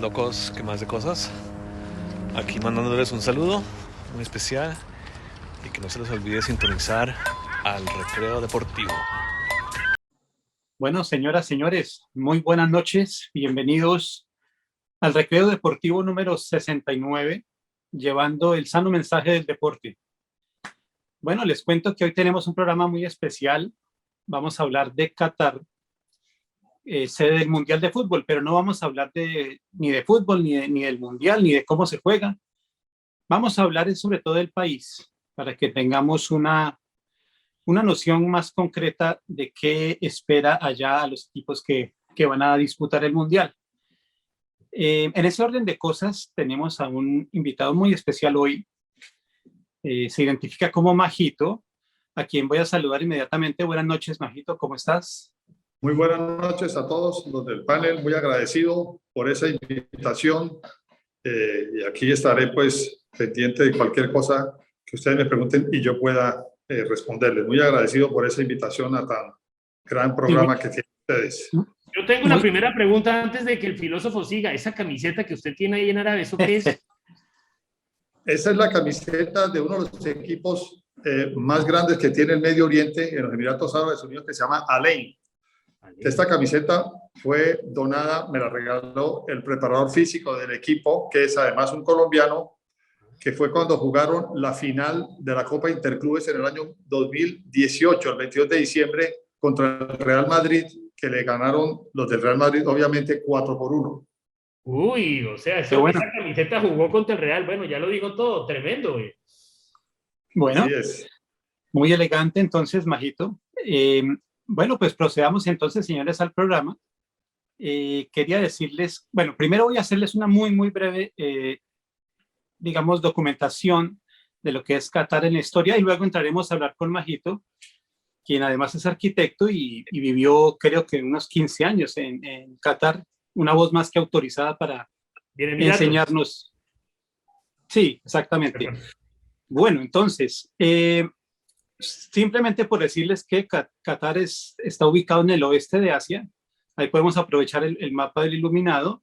locos que más de cosas. Aquí mandándoles un saludo muy especial y que no se les olvide sintonizar al Recreo Deportivo. Bueno, señoras, señores, muy buenas noches. Bienvenidos al Recreo Deportivo número 69, llevando el sano mensaje del deporte. Bueno, les cuento que hoy tenemos un programa muy especial. Vamos a hablar de Qatar, sede del Mundial de Fútbol, pero no vamos a hablar ni de fútbol, ni del Mundial, ni de cómo se juega. Vamos a hablar sobre todo del país, para que tengamos una noción más concreta de qué espera allá a los equipos que van a disputar el Mundial. En ese orden de cosas, tenemos a un invitado muy especial hoy. Se identifica como Majito, a quien voy a saludar inmediatamente. Buenas noches, Majito, ¿cómo estás? Muy buenas noches a todos los del panel, muy agradecido por esa invitación y aquí estaré pues pendiente de cualquier cosa que ustedes me pregunten y yo pueda responderles. Muy agradecido por esa invitación a tan gran programa que tienen ustedes. Yo tengo una primera pregunta antes de que el filósofo siga. ¿Esa camiseta que usted tiene ahí en árabe, eso qué es? Esa es la camiseta de uno de los equipos más grandes que tiene el Medio Oriente en los Emiratos Árabes Unidos, que se llama Al-Ain. Esta camiseta fue donada, me la regaló el preparador físico del equipo, que es además un colombiano, que fue cuando jugaron la final de la Copa Interclubes en el año 2018, el 22 de diciembre, contra el Real Madrid, que le ganaron los del Real Madrid, obviamente, 4-1. Uy, o sea, esa camiseta jugó contra el Real. Bueno, ya lo dijo todo, tremendo, güey. Bueno, muy elegante entonces, Majito. Bueno, pues procedamos entonces, señores, al programa. Quería decirles, bueno, primero voy a hacerles una muy breve, digamos, documentación de lo que es Qatar en la historia y luego entraremos a hablar con Majito, quien además es arquitecto y vivió, creo que unos 15 años en Qatar, una voz más que autorizada para enseñarnos. Sí, exactamente. Bueno, entonces, simplemente por decirles que Qatar está ubicado en el oeste de Asia. Ahí podemos aprovechar el mapa del iluminado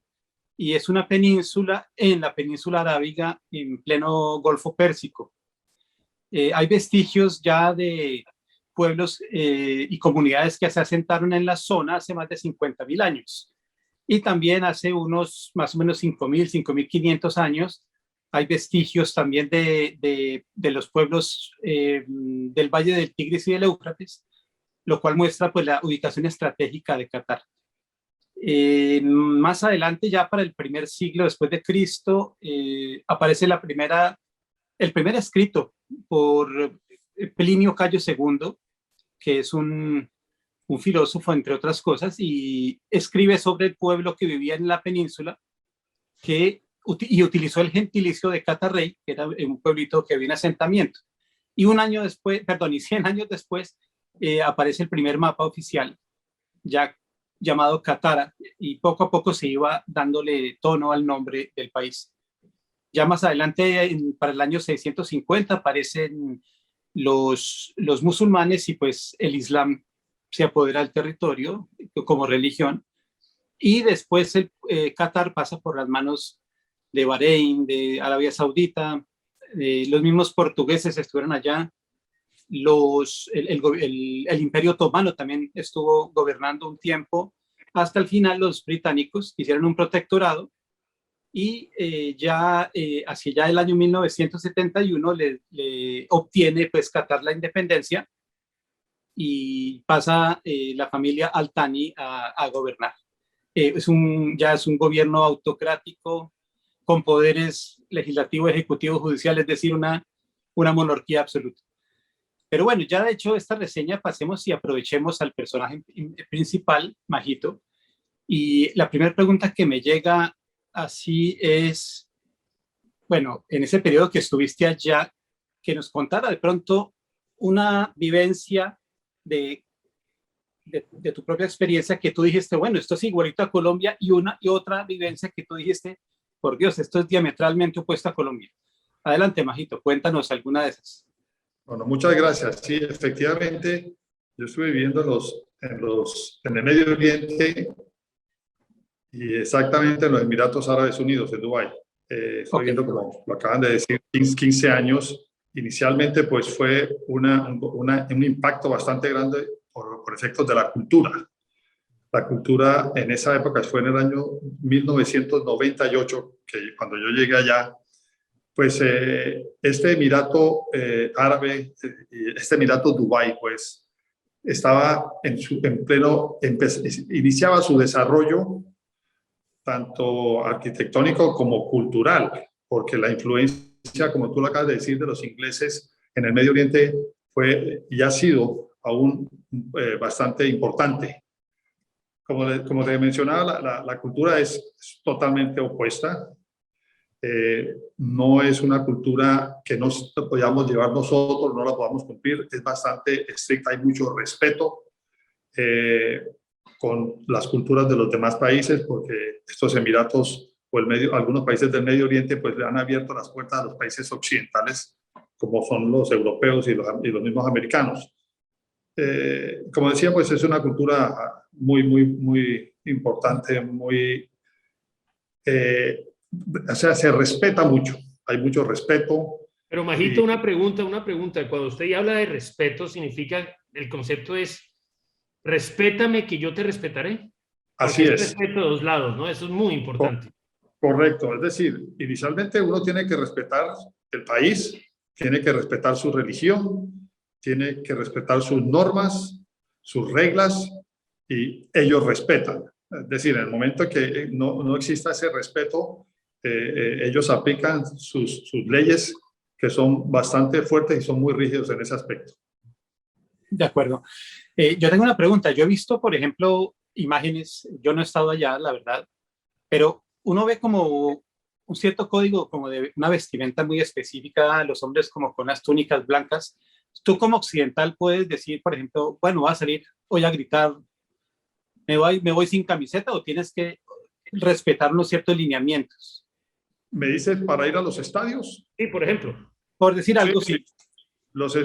y es una península en la península arábiga en pleno Golfo Pérsico. Hay vestigios ya de pueblos y comunidades que se asentaron en la zona hace más de 50.000 años. Y también hace unos más o menos 5.000, 5.500 años hay vestigios también de los pueblos del Valle del Tigris y del Éufrates, lo cual muestra pues la ubicación estratégica de Qatar. Más adelante, ya para el primer siglo después de Cristo, aparece el primer escrito por Plinio Cayo II, que es un filósofo, entre otras cosas, y escribe sobre el pueblo que vivía en la península y utilizó el gentilicio de Catarrey, que era un pueblito que había un asentamiento. Y 100 años después, aparece el primer mapa oficial, ya llamado Katara, y poco a poco se iba dándole tono al nombre del país. Ya más adelante, para el año 650, aparecen los musulmanes y pues el Islam se apodera del territorio como religión. Y después Qatar pasa por las manos de Bahrein, de Arabia Saudita, los mismos portugueses estuvieron allá, el Imperio Otomano también estuvo gobernando un tiempo, hasta el final los británicos hicieron un protectorado y hacia ya el año 1971 le obtiene pues Qatar la independencia y pasa la familia Al Thani a gobernar. Ya es un gobierno autocrático con poderes legislativo, ejecutivo, judicial, es decir, una monarquía absoluta. Pero bueno, ya de hecho esta reseña pasemos y aprovechemos al personaje principal, Majito. Y la primera pregunta que me llega así es, bueno, en ese periodo que estuviste allá, que nos contara de pronto una vivencia de tu propia experiencia que tú dijiste, bueno, esto es igualito a Colombia, y otra vivencia que tú dijiste, por Dios, esto es diametralmente opuesto a Colombia. Adelante, Majito, cuéntanos alguna de esas. Bueno, muchas gracias. Sí, efectivamente, yo estuve viviendo en el Medio Oriente Y exactamente en los Emiratos Árabes Unidos, en Dubái. Estoy viendo, como lo acaban de decir, 15 años. Inicialmente, pues fue un impacto bastante grande por efectos de la cultura. La cultura en esa época fue en el año 1998, que cuando yo llegué allá, pues este Emirato árabe, este Emirato Dubái, pues estaba iniciaba su desarrollo tanto arquitectónico como cultural, porque la influencia, como tú lo acabas de decir, de los ingleses en el Medio Oriente fue y ha sido aún bastante importante. Como te mencionaba, la cultura es totalmente opuesta. No es una cultura que nos podamos llevar nosotros, no la podamos cumplir, es bastante estricta, hay mucho respeto con las culturas de los demás países, porque estos Emiratos o algunos países del Medio Oriente pues le han abierto las puertas a los países occidentales, como son los europeos y los mismos americanos. Como decía, pues es una cultura muy importante, o sea, se respeta mucho, hay mucho respeto. Pero Majito, una pregunta. Cuando usted habla de respeto, significa, el concepto es, respétame que yo te respetaré. Así es. Respeto de dos lados, ¿no? Eso es muy importante. Correcto, es decir, inicialmente uno tiene que respetar el país, tiene que respetar su religión, tiene que respetar sus normas, sus reglas, y ellos respetan. Es decir, en el momento que no exista ese respeto, ellos aplican sus leyes, que son bastante fuertes y son muy rígidos en ese aspecto. De acuerdo. Yo tengo una pregunta. Yo he visto, por ejemplo, imágenes, yo no he estado allá, la verdad, pero uno ve como un cierto código, como de una vestimenta muy específica, los hombres como con las túnicas blancas. Tú como occidental puedes decir, por ejemplo, bueno, voy a salir hoy a gritar, me voy sin camiseta, o tienes que respetar unos ciertos lineamientos. ¿Me dices para ir a los estadios? Sí, por ejemplo. Por decir algo, sí. Sí.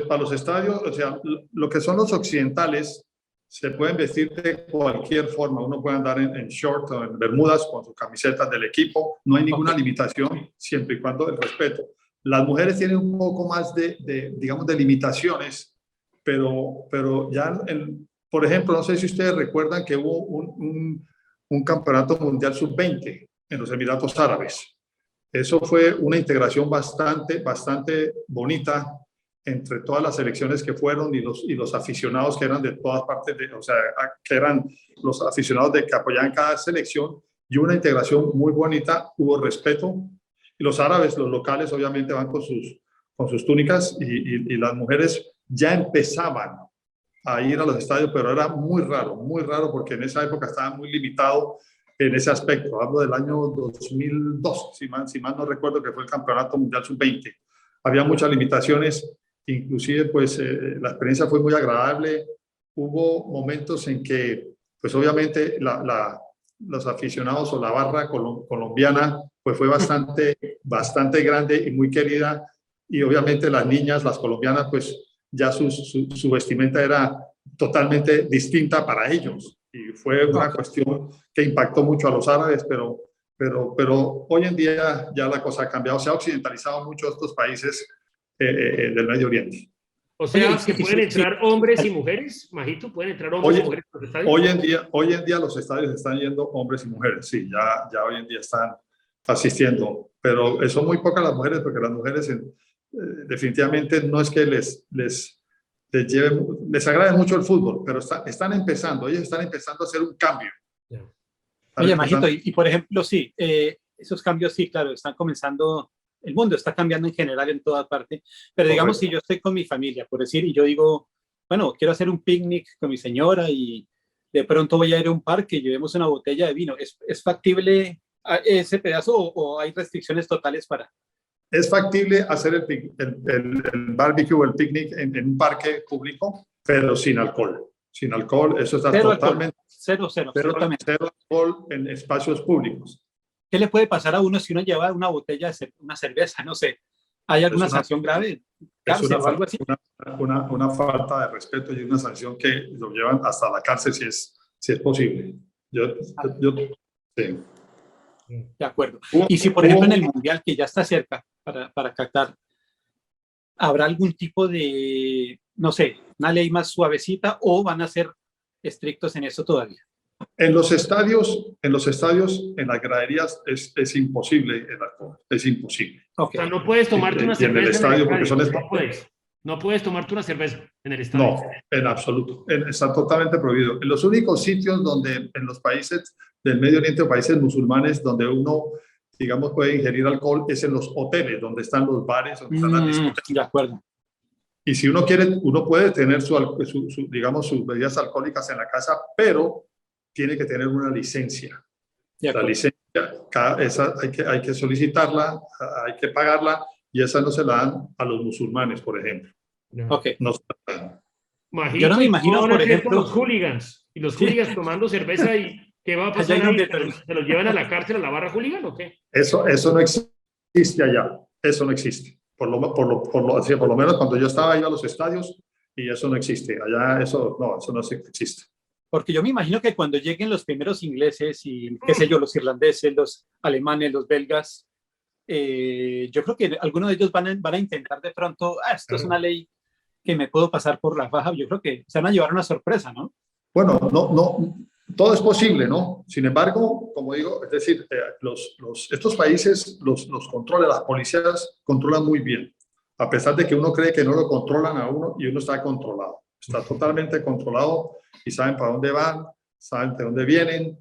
Para los estadios, o sea, lo que son los occidentales, se pueden vestir de cualquier forma. Uno puede andar en short o en bermudas con sus camisetas del equipo. No hay ninguna limitación, siempre y cuando el respeto. Las mujeres tienen un poco más digamos, de limitaciones, pero ya, por ejemplo, no sé si ustedes recuerdan que hubo un campeonato mundial sub-20 en los Emiratos Árabes. Eso fue una integración bastante bonita entre todas las selecciones que fueron y los aficionados que eran de todas partes, o sea, que eran los aficionados que apoyaban cada selección, y una integración muy bonita, hubo respeto. Y los árabes, los locales, obviamente van con sus túnicas, y las mujeres ya empezaban a ir a los estadios, pero era muy raro, porque en esa época estaba muy limitado en ese aspecto. Hablo del año 2002, si mal no recuerdo, que fue el Campeonato Mundial Sub-20. Había muchas limitaciones, inclusive pues la experiencia fue muy agradable. Hubo momentos en que pues obviamente los aficionados o la barra colombiana pues fue bastante grande y muy querida, y obviamente las niñas, las colombianas, pues ya su vestimenta era totalmente distinta para ellos, y fue una cuestión que impactó mucho a los árabes, pero hoy en día ya la cosa ha cambiado, se ha occidentalizado mucho estos países del Medio Oriente. O sea, que pueden entrar hombres y mujeres, Majito, pueden entrar hombres y mujeres a los estadios. Hoy en día los estadios están yendo hombres y mujeres, sí, ya hoy en día están asistiendo, pero son muy pocas las mujeres, porque las mujeres definitivamente no es que les agrade mucho el fútbol, pero están empezando, ellos están empezando a hacer un cambio. Oye, Majito, y por ejemplo, sí, esos cambios sí, claro, están comenzando. El mundo está cambiando en general en toda parte, pero digamos, si yo estoy con mi familia, por decir, y yo digo, bueno, quiero hacer un picnic con mi señora y de pronto voy a ir a un parque y llevemos una botella de vino, ¿es factible ese pedazo, o hay restricciones totales para? Es factible hacer el barbecue o el picnic en un parque público, pero sin alcohol. Sin alcohol, eso está totalmente... Cero, cero alcohol en espacios públicos. ¿Qué le puede pasar a uno si uno lleva una botella de una cerveza? No sé. ¿Hay alguna sanción grave? Es una falta de respeto y una sanción que lo llevan hasta la cárcel si es posible. Yo Sí. De acuerdo. Y si, por ejemplo, en el Mundial, que ya está cerca para Qatar, ¿habrá algún tipo de, no sé, una ley más suavecita o van a ser estrictos en eso todavía? En los estadios, en las graderías es imposible el alcohol, es imposible. Okay. O sea, no puedes tomarte una Y en el cerveza estadio, porque son no puedes. No puedes tomarte una cerveza en el estadio. No, en absoluto. Está totalmente prohibido. En los únicos sitios donde, en los países del Medio Oriente o países musulmanes, donde uno, digamos, puede ingerir alcohol, es en los hoteles, donde están los bares, donde están las discotecas. De acuerdo. Y si uno quiere, uno puede tener digamos, sus bebidas alcohólicas en la casa, pero tiene que tener una licencia. La licencia, esa hay que solicitarla, hay que pagarla, y esa no se la dan a los musulmanes, por ejemplo. Okay. No se la dan. Yo no me imagino, por ejemplo, los hooligans. Y los hooligans tomando cerveza, ¿y qué va a pasar ahí? ¿Se los llevan a la cárcel, a la barra hooligan o qué? Eso no existe allá. Eso no existe. Por lo menos cuando yo estaba, iba a los estadios y eso no existe. Allá eso no existe. Porque yo me imagino que cuando lleguen los primeros ingleses y, qué sé yo, los irlandeses, los alemanes, los belgas, yo creo que algunos de ellos van a intentar de pronto, esto es una ley que me puedo pasar por la faja. Yo creo que se van a llevar una sorpresa, ¿no? Bueno, no, todo es posible, ¿no? Sin embargo, como digo, es decir, estos países los controlan, las policías controlan muy bien, a pesar de que uno cree que no lo controlan a uno y uno está controlado. Está totalmente controlado y saben para dónde van, saben de dónde vienen,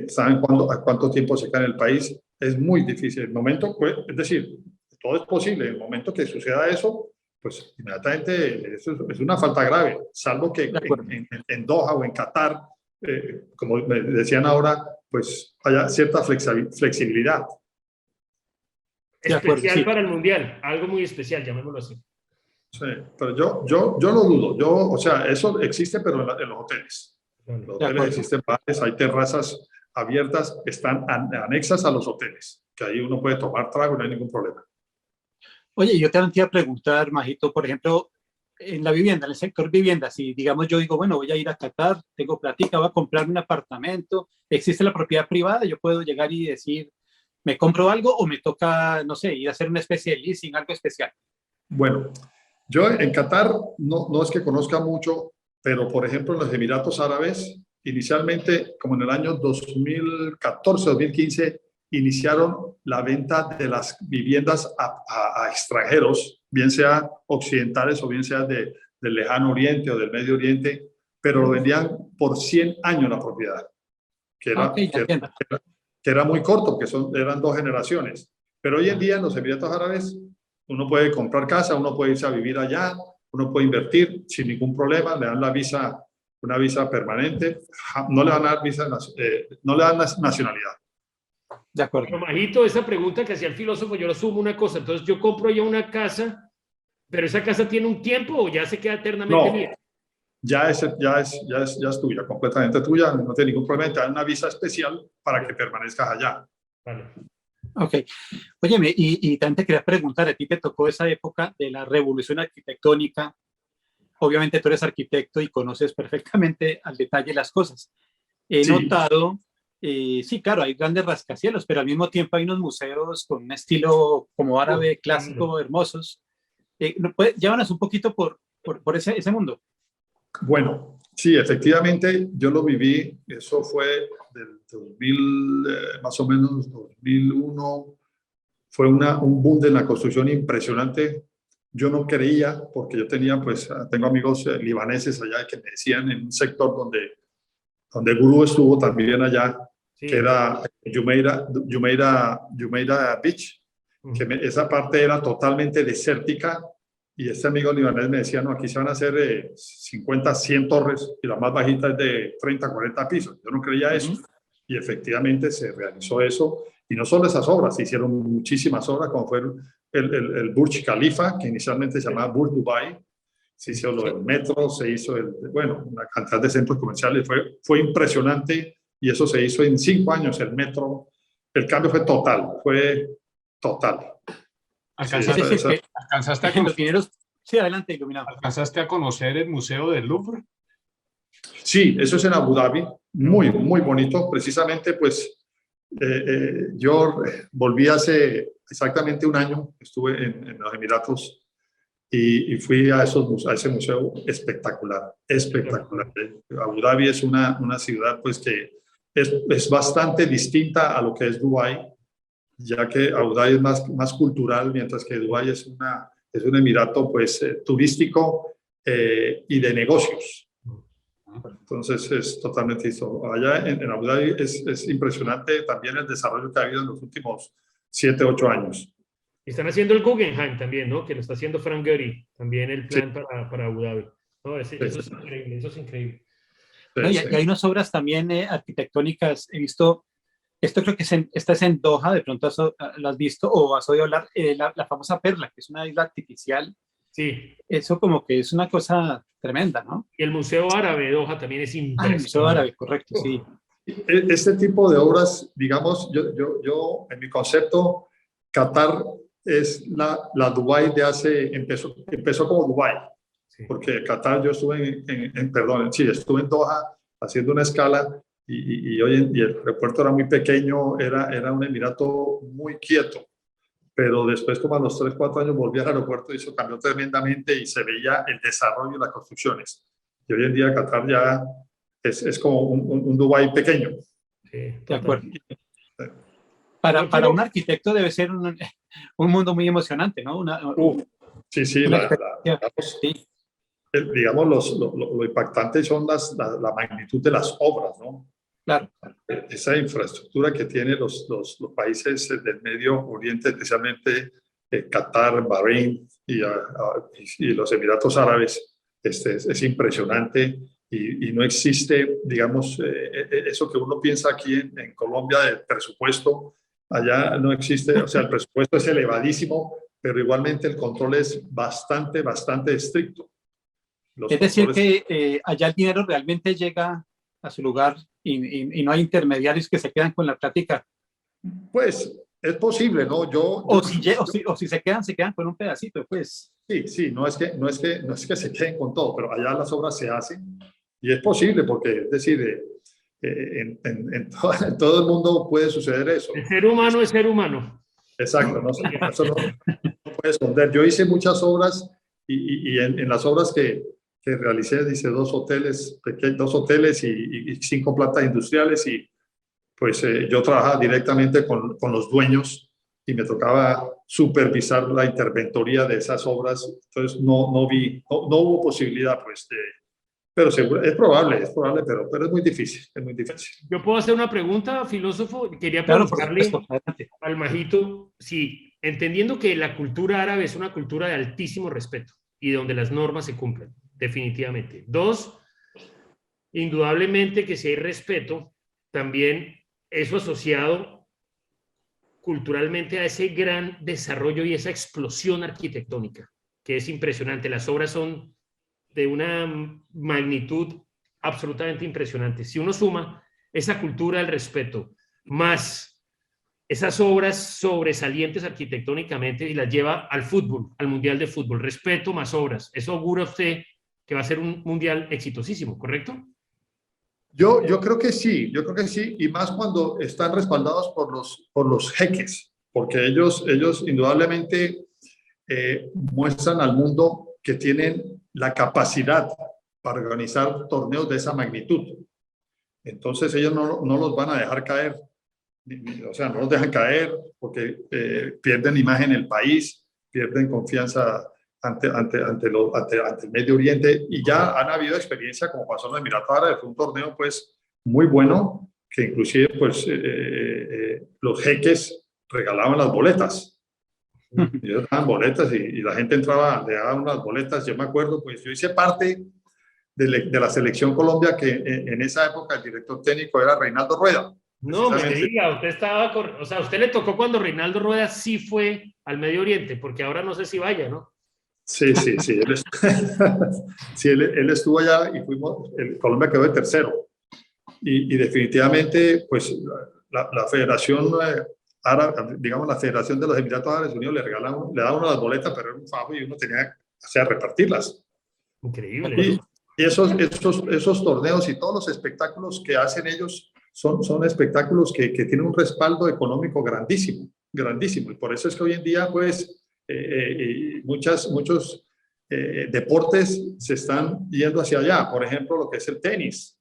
saben cuánto tiempo se quedan en el país. Es muy difícil. El momento, pues, es decir, todo es posible. El momento que suceda eso, pues inmediatamente eso es una falta grave, salvo que en Doha o en Qatar, como me decían ahora, pues haya cierta flexibilidad. Especial para el Mundial, algo muy especial, llamémoslo así. Sí, pero yo lo dudo. O sea, eso existe, pero en los hoteles. En los hoteles existen bares, hay terrazas abiertas, están anexas a los hoteles, que ahí uno puede tomar trago y no hay ningún problema. Oye, yo te iba a preguntar, Majito, por ejemplo, en la vivienda, en el sector vivienda, si digamos yo digo, bueno, voy a ir a Qatar, tengo plática, voy a comprarme un apartamento, existe la propiedad privada, yo puedo llegar y decir, ¿me compro algo o me toca, no sé, ir a hacer una especie de leasing, algo especial? Bueno, yo en Qatar no es que conozca mucho, pero por ejemplo en los Emiratos Árabes, inicialmente, como en el año 2014, 2015, iniciaron la venta de las viviendas a extranjeros, bien sea occidentales o bien sea del lejano oriente o del Medio Oriente, pero lo vendían por 100 años la propiedad, que era muy corto, que eran 2 generaciones. Pero hoy en día en los Emiratos Árabes uno puede comprar casa, uno puede irse a vivir allá, uno puede invertir sin ningún problema, le dan una visa permanente, no le van a dar no le dan nacionalidad. De acuerdo. Pero, Majito, esa pregunta que hacía el filósofo, yo lo sumo una cosa. Entonces, yo compro ya una casa, pero esa casa tiene un tiempo o ya se queda eternamente mía. Ya es tuya, completamente tuya, no tiene ningún problema. Te dan una visa especial para que permanezcas allá. Vale. Ok. Óyeme, y también te quería preguntar, a ti te tocó esa época de la revolución arquitectónica. Obviamente tú eres arquitecto y conoces perfectamente al detalle las cosas. He notado, sí, claro, hay grandes rascacielos, pero al mismo tiempo hay unos museos con un estilo como árabe, clásico, hermosos. Llévanos un poquito por ese mundo. Bueno, sí, efectivamente, yo lo viví, eso fue del 2000, más o menos 2001, fue un boom de la construcción impresionante. Yo no creía, porque yo tengo amigos libaneses allá que me decían en un sector donde Guru estuvo también allá, que era Jumeirah Beach, que esa parte era totalmente desértica. Y este amigo libanés me decía, no, aquí se van a hacer 50, 100 torres y la más bajita es de 30, 40 pisos. Yo no creía eso. Y efectivamente se realizó eso. Y no solo esas obras, se hicieron muchísimas obras, como fue el Burj Khalifa, que inicialmente se llamaba Burj Dubai. Se hizo lo del metro, se hizo una cantidad de centros comerciales. Fue impresionante y eso se hizo en 5 años. El metro, el cambio fue total. ¿Alcanzaste a conocer, sí, adelante, iluminado. ¿Alcanzaste a conocer el Museo del Louvre? Sí, eso es en Abu Dhabi, muy, muy bonito. Precisamente, pues, Yo volví hace exactamente un año, estuve en los Emiratos y fui a ese museo espectacular, espectacular. Abu Dhabi es una ciudad pues que es bastante distinta a lo que es Dubái, ya que Abu Dhabi es más cultural, mientras que Dubái es un emirato pues turístico y de negocios. Entonces es totalmente distinto. Allá en Abu Dhabi es impresionante también el desarrollo que ha habido en los últimos 7, 8 años. Están haciendo el Guggenheim también, ¿no? Que lo está haciendo Frank Gehry, también el plan Sí. para Abu Dhabi. No, eso Sí. es increíble, eso es increíble. No, y hay unas obras también arquitectónicas. He visto, esto creo que esta es en Doha, de pronto lo has visto o has oído hablar, la famosa Perla, que es una isla artificial. Sí. Eso como que es una cosa tremenda, ¿no? Y el Museo Árabe de Doha también es impresionante. El Museo Árabe, correcto, sí. Este tipo de obras, digamos, yo en mi concepto, Qatar es la Dubái de empezó como Dubái, Sí. porque Qatar yo estuve estuve en Doha haciendo una escala y el aeropuerto era muy pequeño, era un emirato muy quieto, pero después como a los 3, 4 años volví al aeropuerto y eso cambió tremendamente y se veía el desarrollo de las construcciones. Y hoy en día Qatar ya es como un Dubái pequeño. Sí, De acuerdo. Sí. Para un arquitecto debe ser un mundo muy emocionante, ¿no? Sí, Sí. digamos, lo impactante son la magnitud de las obras, ¿no? Claro. Esa infraestructura que tienen los países del Medio Oriente, especialmente Qatar, Bahrein y los Emiratos Árabes, es impresionante y no existe, digamos, eso que uno piensa aquí en Colombia del presupuesto, allá no existe, o sea, el presupuesto es elevadísimo, pero igualmente el control es bastante estricto. Es decir, que allá el dinero realmente llega a su lugar y no hay intermediarios que se quedan con la plática. Pues es posible, ¿no? O si se quedan con un pedacito, pues. Sí, no es que se queden con todo, pero allá las obras se hacen y es posible porque, es decir, en todo el mundo puede suceder eso. El ser humano es ser humano. Exacto, eso no puede esconder. Yo hice muchas obras y en las obras que realicé, hice 2 hoteles y 5 plantas industriales y pues yo trabajaba directamente con los dueños y me tocaba supervisar la interventoría de esas obras, entonces no hubo posibilidad, pues, pero seguro, es probable, pero es muy difícil, Yo puedo hacer una pregunta, filósofo. Quería Claro, por preguntarle supuesto. al Majito, si entendiendo que la cultura árabe es una cultura de altísimo respeto y donde las normas se cumplen, definitivamente. 2, indudablemente que si hay respeto, también eso asociado culturalmente a ese gran desarrollo y esa explosión arquitectónica, que es impresionante. Las obras son de una magnitud absolutamente impresionante. Si uno suma esa cultura del respeto más esas obras sobresalientes arquitectónicamente y las lleva al fútbol, al Mundial de Fútbol, respeto más obras, eso augura usted que va a ser un Mundial exitosísimo, ¿correcto? Yo creo que sí, y más cuando están respaldados por los jeques, porque ellos indudablemente muestran al mundo que tienen la capacidad para organizar torneos de esa magnitud. Entonces ellos no los van a dejar caer, o sea, no los dejan caer porque pierden imagen en el país, pierden confianza ante el Medio Oriente y ya han habido experiencia como pasó en los Emiratos Árabes, fue un torneo pues muy bueno que inclusive pues los jeques regalaban las boletas. Ellos daban boletas y la gente entraba, le daban unas boletas. Yo me acuerdo, pues yo hice parte de la selección Colombia que en esa época el director técnico era Reinaldo Rueda. No me diga, usted le tocó cuando Reinaldo Rueda sí fue al Medio Oriente, porque ahora no sé si vaya, ¿no? Sí, él estuvo allá y Colombia quedó de tercero. Y definitivamente, pues la Federación Árabe, digamos la Federación de los Emiratos Árabes Unidos le daba uno las boletas, pero era un fajo y uno tenía que repartirlas. Increíble. Y esos torneos y todos los espectáculos que hacen ellos son espectáculos que tienen un respaldo económico grandísimo, grandísimo. Y por eso es que hoy en día, pues, muchos deportes se están yendo hacia allá. Por ejemplo, lo que es el tenis.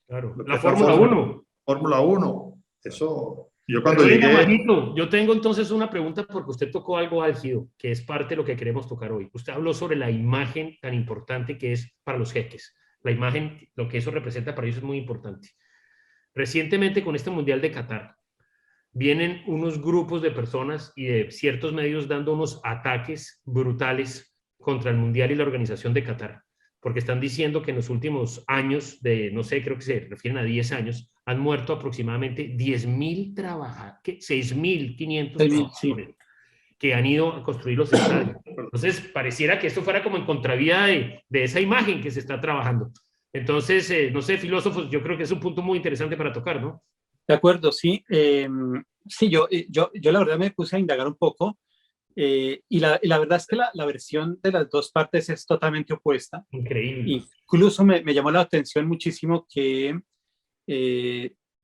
Claro. Lo que La es Fórmula 1. Fórmula 1. Eso, yo cuando Pero venga, llegué... Majito, yo tengo entonces una pregunta porque usted tocó algo álgido, que es parte de lo que queremos tocar hoy. Usted habló sobre la imagen tan importante que es para los jeques. La imagen, lo que eso representa para ellos es muy importante. Recientemente con este Mundial de Qatar, vienen unos grupos de personas y de ciertos medios dando unos ataques brutales contra el Mundial y la organización de Qatar, porque están diciendo que en los últimos años, no sé, creo que se refieren a 10 años, han muerto aproximadamente 10.000 trabajadores, 6.500 trabajadores que han ido a construir los estadios. Entonces, pareciera que esto fuera como en contravía de esa imagen que se está trabajando. Entonces, no sé, filósofos, yo creo que es un punto muy interesante para tocar, ¿no? De acuerdo, sí. Sí, yo la verdad me puse a indagar un poco y la verdad es que la versión de las dos partes es totalmente opuesta. Increíble. Incluso me llamó la atención muchísimo que,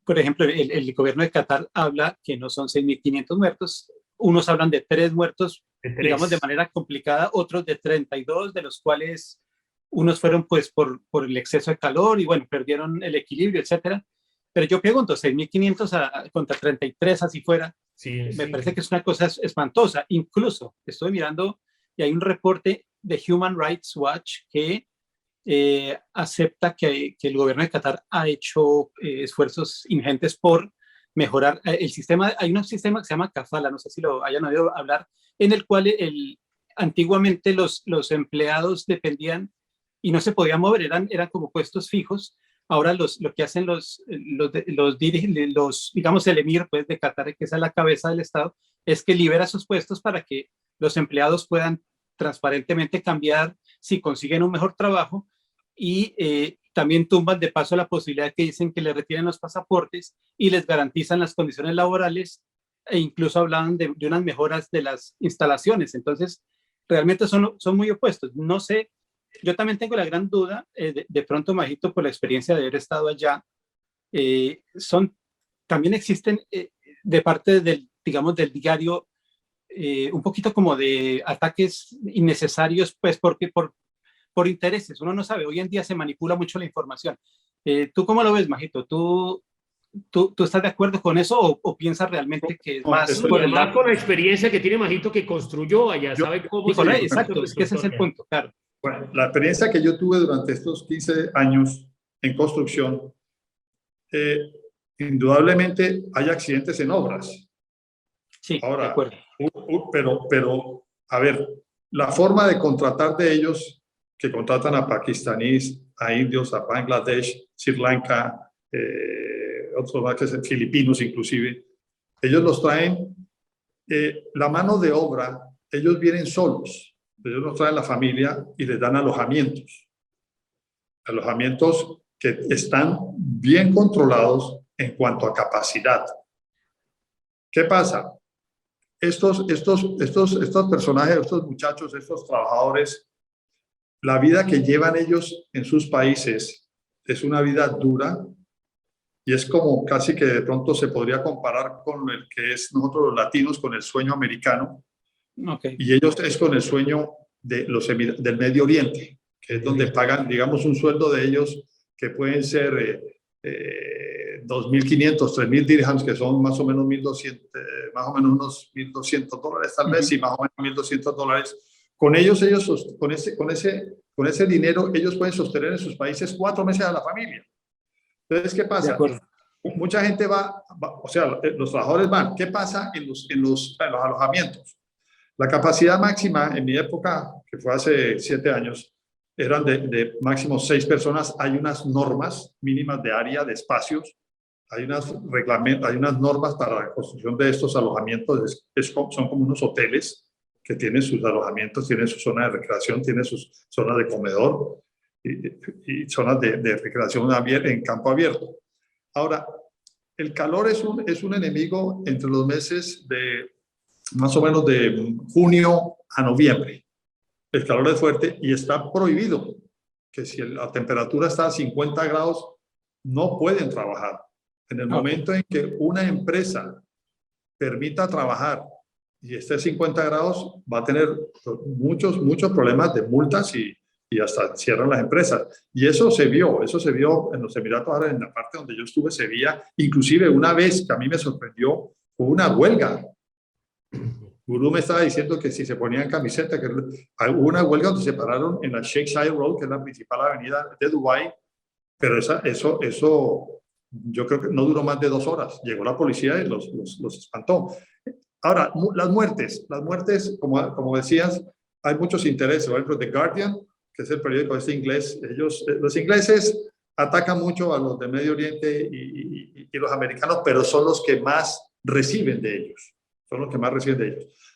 por ejemplo, el gobierno de Qatar habla que no son 6.500 muertos. Unos hablan de 3 muertos, digamos, de manera complicada, otros de 32, de los cuales unos fueron pues por el exceso de calor y bueno, perdieron el equilibrio, etcétera. Pero yo pregunto, 6.500 contra 33, así fuera, sí, me parece que es una cosa espantosa. Incluso estoy mirando y hay un reporte de Human Rights Watch que acepta que el gobierno de Qatar ha hecho esfuerzos ingentes por mejorar el sistema. Hay un sistema que se llama Kafala, no sé si lo hayan oído hablar, en el cual antiguamente los empleados dependían y no se podían mover, eran como puestos fijos. Ahora lo que hacen digamos, el emir pues, de Qatar, que es la cabeza del Estado, es que libera esos puestos para que los empleados puedan transparentemente cambiar si consiguen un mejor trabajo y también tumban de paso la posibilidad que dicen que le retiren los pasaportes y les garantizan las condiciones laborales e incluso hablan de unas mejoras de las instalaciones. Entonces, realmente son muy opuestos. No sé, yo también tengo la gran duda, de pronto, Majito, por la experiencia de haber estado allá, también existen de parte digamos, del diario, un poquito como de ataques innecesarios, pues porque por intereses, uno no sabe, hoy en día se manipula mucho la información. ¿Tú cómo lo ves, Majito? ¿Tú estás de acuerdo con eso o piensas realmente que es más por el lado? Con la experiencia que tiene Majito que construyó allá, sabe cómo se... Exacto, es que ese es el punto, claro. Bueno, la experiencia que yo tuve durante estos 15 años en construcción, indudablemente hay accidentes en obras. Sí, ahora, de acuerdo. Pero, a ver, la forma de contratar de ellos, que contratan a pakistaníes, a indios, a Bangladesh, Sri Lanka, otros más que son filipinos inclusive, ellos los traen, la mano de obra, ellos vienen solos, ellos nos traen la familia y les dan alojamientos que están bien controlados en cuanto a capacidad. ¿Qué pasa? Estos personajes, estos muchachos, estos trabajadores, la vida que llevan ellos en sus países es una vida dura y es como casi que de pronto se podría comparar con el que es nosotros los latinos con el sueño americano. Okay. Y ellos es con el sueño del Medio Oriente, que es donde pagan, digamos, un sueldo de ellos que pueden ser 2.500, 3.000 dirhams, que son más o menos 1.200, más o menos unos $1.200 tal vez, y más o menos $1.200. Con ellos, con ese dinero, ellos pueden sostener en sus países 4 meses a la familia. Entonces, ¿qué pasa? Mucha gente va, o sea, los trabajadores van. ¿Qué pasa en los alojamientos? La capacidad máxima en mi época, que fue hace 7 años, eran de máximo 6 personas. Hay unas normas mínimas de área, de espacios. Hay unas normas para la construcción de estos alojamientos. Son como unos hoteles que tienen sus alojamientos, tienen su zona de recreación, tienen sus zonas de comedor y zonas de recreación en campo abierto. Ahora, el calor es un enemigo entre los meses de más o menos de junio a noviembre. El calor es fuerte y está prohibido que si la temperatura está a 50 grados, no pueden trabajar. En el momento en que una empresa permita trabajar y esté a 50 grados, va a tener muchos problemas de multas y hasta cierran las empresas. Y eso se vio en los Emiratos Árabes, en la parte donde yo estuve, se veía, inclusive una vez que a mí me sorprendió, hubo una huelga. Gurú me estaba diciendo que si se ponían camiseta, que hubo una huelga donde se pararon en la Sheikh Zayed Road, que es la principal avenida de Dubái, pero eso yo creo que no duró más de 2 horas. Llegó la policía y los espantó. Ahora, las muertes, como decías, hay muchos intereses. Por ejemplo, The Guardian, que es el periódico inglés, los ingleses atacan mucho a los de Medio Oriente y los americanos, pero son los que más reciben de ellos.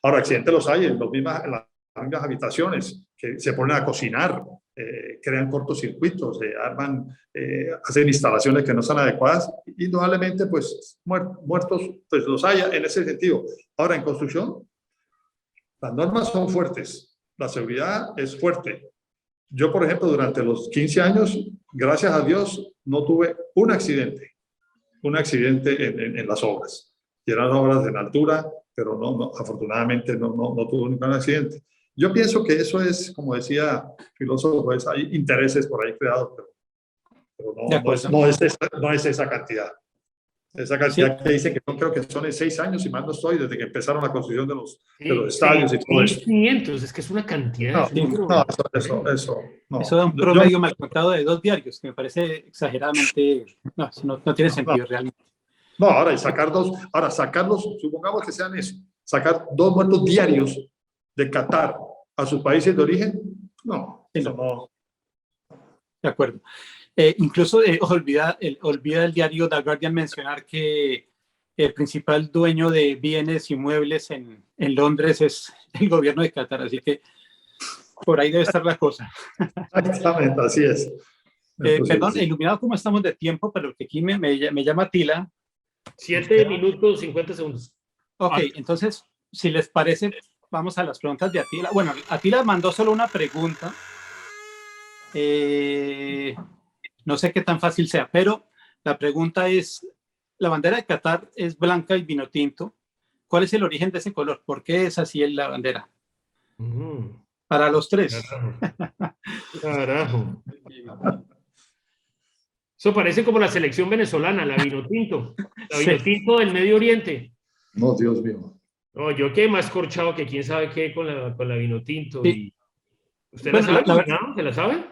Ahora, accidentes los hay en las mismas habitaciones, que se ponen a cocinar, crean cortocircuitos, arman, hacen instalaciones que no son adecuadas. Indudablemente, pues, muertos, pues los hay en ese sentido. Ahora, en construcción, las normas son fuertes, la seguridad es fuerte. Yo, por ejemplo, durante los 15 años, gracias a Dios, no tuve un accidente en las obras. Y eran obras en altura, pero afortunadamente no tuve ningún accidente. Yo pienso que eso es, como decía filósofo, hay intereses por ahí creados, pero no es esa cantidad. Esa cantidad que dice que no, creo que son 6 años, si mal no estoy, desde que empezaron la construcción de los estadios y todo eso. 500, es que es una cantidad. Eso da un promedio mal contado de 2 diarios, que me parece exageradamente, no tiene sentido realmente. No, ahora sacarlos, supongamos que sean eso, sacar 2 muertos diarios de Qatar a sus países de origen, no. De acuerdo. Incluso olvida el diario The Guardian mencionar que el principal dueño de bienes inmuebles en Londres es el gobierno de Qatar, así que por ahí debe estar la cosa. Exactamente, así es. Perdón, iluminado, ¿cómo estamos de tiempo? Pero que aquí me llama Atila. 7 minutos, 50 segundos. Ok, entonces, si les parece, vamos a las preguntas de Atila. Bueno, Atila mandó solo una pregunta. No sé qué tan fácil sea, pero la pregunta es, la bandera de Qatar es blanca y vino tinto. ¿Cuál es el origen de ese color? ¿Por qué es así la bandera? Para los 3. Carajo. Eso parece como la selección venezolana, la vino tinto. La vino tinto del Medio Oriente. No, Dios mío. No, yo quedé más corchado que quién sabe qué con la vino tinto. Sí. ¿Usted la sabe, Iluminado? ¿Se la sabe?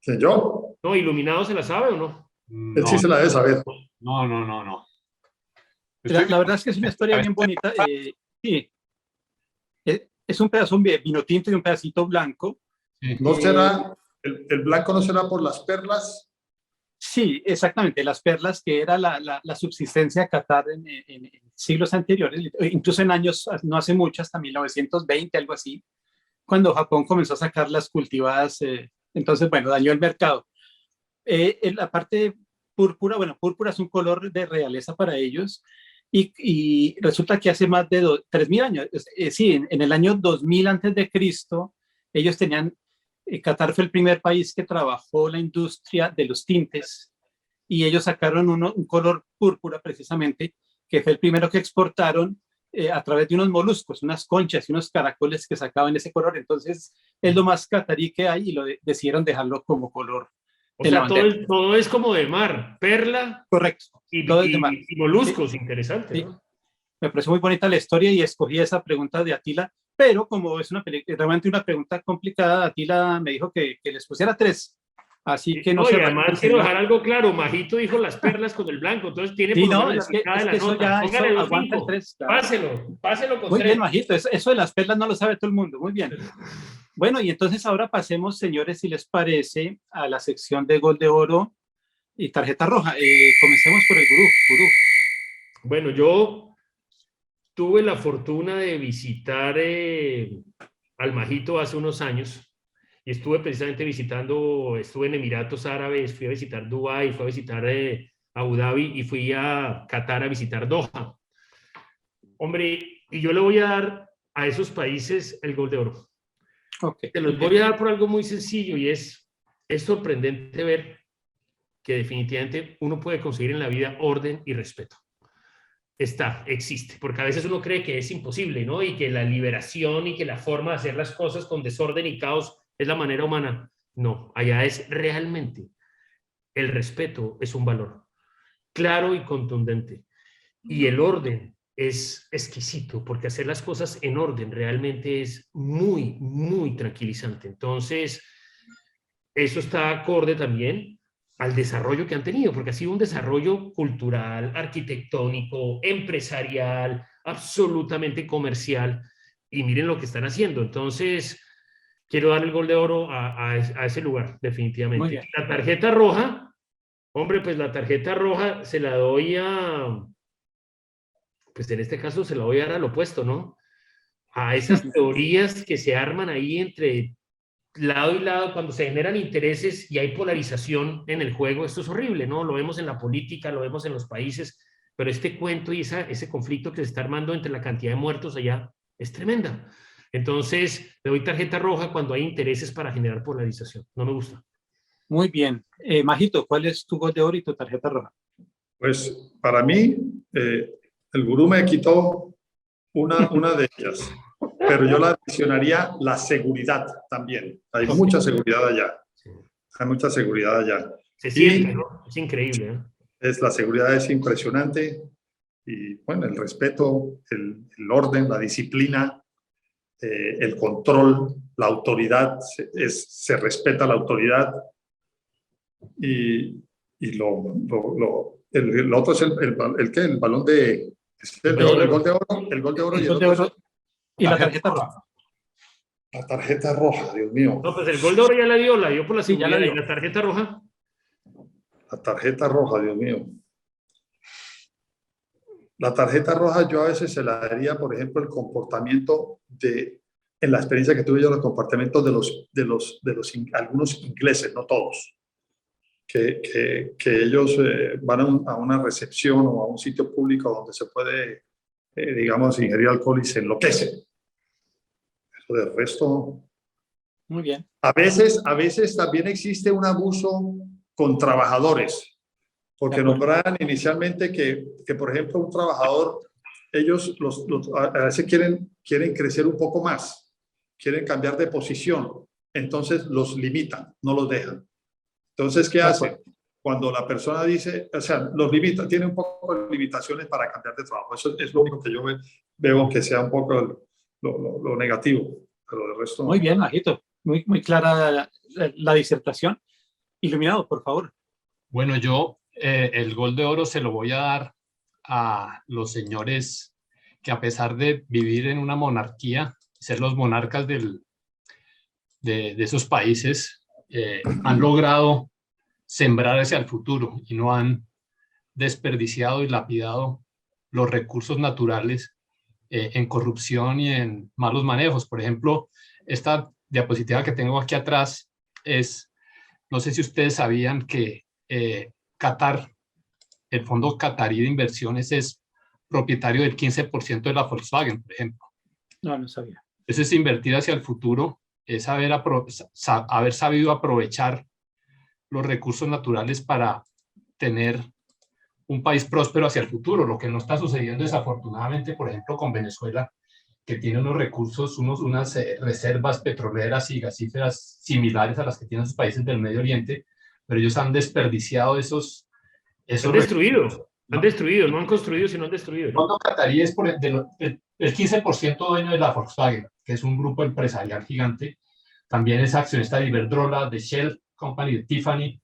¿Quién, yo? No, Iluminado, ¿se la sabe o no? Él sí se la debe saber. No. La verdad es que es una historia bien bonita. Sí. Es un pedazo de vino tinto y un pedacito blanco. Sí. ¿No será, el blanco no será por las perlas? Sí, exactamente. Las perlas, que era la subsistencia de Qatar en siglos anteriores, incluso en años, no hace mucho, hasta 1920, algo así, cuando Japón comenzó a sacar las cultivadas. Entonces, bueno, dañó el mercado. La parte púrpura, púrpura es un color de realeza para ellos. Y resulta que hace más de 3.000 años, en el año 2000 antes de Cristo, ellos tenían, Qatar fue el primer país que trabajó la industria de los tintes y ellos sacaron un color púrpura precisamente, que fue el primero que exportaron a través de unos moluscos, unas conchas y unos caracoles que sacaban ese color. Entonces es lo más catarí que hay y decidieron dejarlo como color. O sea, todo es como de mar, perla. Correcto. Y moluscos, sí. Interesante, sí. ¿no? Me pareció muy bonita la historia y escogí esa pregunta de Atila, pero como es realmente una pregunta complicada, Atila me dijo que les pusiera 3. Así que no y se además quiero dejar algo claro, Majito dijo las perlas con el blanco, entonces tiene por lo menos la mitad de la nota. Póngale los 5. Páselo con muy 3. Bien, Majito, eso de las perlas no lo sabe todo el mundo, muy bien. Bueno, y entonces ahora pasemos, señores, si les parece, a la sección de Gol de Oro y tarjeta roja. Comencemos por el gurú. Bueno, yo tuve la fortuna de visitar al Majito hace unos años y estuve precisamente estuve en Emiratos Árabes, fui a visitar Dubái, fui a visitar Abu Dhabi y fui a Qatar a visitar Doha. Hombre, y yo le voy a dar a esos países el Gol de Oro. Okay. Te los voy a dar por algo muy sencillo y es sorprendente ver que definitivamente uno puede conseguir en la vida orden y respeto. Existe, porque a veces uno cree que es imposible, ¿no? Y que la liberación y que la forma de hacer las cosas con desorden y caos es la manera humana. No, allá es realmente el respeto es un valor claro y contundente. Y el orden es exquisito, porque hacer las cosas en orden realmente es muy, muy tranquilizante. Entonces, eso está acorde también al desarrollo que han tenido, porque ha sido un desarrollo cultural, arquitectónico, empresarial, absolutamente comercial, y miren lo que están haciendo. Entonces, quiero dar el gol de oro a ese lugar, definitivamente. Muy bien. La tarjeta roja, hombre, pues la tarjeta roja se la doy pues en este caso se la voy a dar al opuesto, ¿no? A esas teorías que se arman ahí entre lado y lado, cuando se generan intereses y hay polarización en el juego. Esto es horrible, ¿no? Lo vemos en la política, lo vemos en los países, pero este cuento y ese conflicto que se está armando entre la cantidad de muertos allá es tremenda. Entonces, le doy tarjeta roja cuando hay intereses para generar polarización. No me gusta. Muy bien. Majito, ¿cuál es tu gol de oro y tu tarjeta roja? Pues para mí, el gurú me quitó una de ellas, pero yo la adicionaría la seguridad también. Hay mucha seguridad allá. Hay mucha seguridad allá. Se siente, ¿no? Es increíble, ¿eh? La seguridad es impresionante y bueno, el respeto, el orden, la disciplina, el control, la autoridad, se respeta la autoridad y el otro es el balón de el gol de oro, el gol de oro, El gol de oro y la tarjeta roja. La tarjeta roja, Dios mío. No, pues el gol de oro ya la dio por la Sí, ya seguridad. la ¿Y dio. la tarjeta roja? La tarjeta roja, Dios mío. La tarjeta roja yo a veces se la daría, por ejemplo, el comportamiento en la experiencia que tuve yo, los comportamientos de algunos ingleses, no todos, que ellos van a una recepción o a un sitio público donde se puede, digamos, ingerir alcohol y se enloquecen. Eso del resto... Muy bien. A veces también existe un abuso con trabajadores. Porque nombraban inicialmente que, por ejemplo, un trabajador, ellos a veces quieren crecer un poco más, quieren cambiar de posición, entonces los limitan, no los dejan. Entonces, ¿qué hacen? Cuando la persona dice, o sea, los limita, tiene un poco de limitaciones para cambiar de trabajo. Eso es lo único que yo veo que sea un poco lo negativo, pero el resto... Muy bien, Majito. Muy, muy clara la disertación. Iluminado, por favor. Bueno, yo el gol de oro se lo voy a dar a los señores que, a pesar de vivir en una monarquía, ser los monarcas de esos países, han logrado sembrar hacia el futuro y no han desperdiciado y lapidado los recursos naturales en corrupción y en malos manejos. Por ejemplo, esta diapositiva que tengo aquí atrás no sé si ustedes sabían que Qatar, el Fondo Qatarí de Inversiones, es propietario del 15% de la Volkswagen, por ejemplo. No sabía. Eso es invertir hacia el futuro, es haber sabido aprovechar los recursos naturales para tener un país próspero hacia el futuro, lo que no está sucediendo desafortunadamente, por ejemplo, con Venezuela, que tiene unos recursos, unas reservas petroleras y gasíferas similares a las que tienen sus países del Medio Oriente, pero ellos han desperdiciado esos han destruido, recursos, ¿no? Han destruido, no han construido, sino han destruido. El Fondo Qatarí es el 15% dueño de la Volkswagen, que es un grupo empresarial gigante. También es accionista de Iberdrola, de Shell Company, de Tiffany,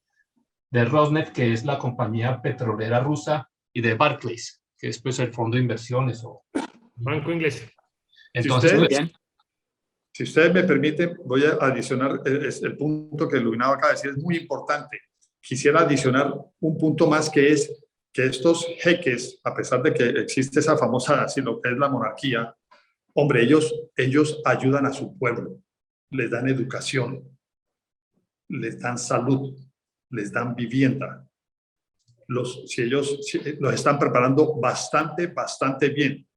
de Rosneft, que es la compañía petrolera rusa, y de Barclays, que es pues el fondo de inversiones. Banco inglés. Entonces, si ustedes me permiten, voy a adicionar el punto que Iluminado acaba de decir, es muy importante. Quisiera adicionar un punto más, que es que estos jeques, a pesar de que existe esa famosa, así lo que es la monarquía, hombre, ellos ayudan a su pueblo, les dan educación, les dan salud, les dan vivienda. Ellos los están preparando bastante bien.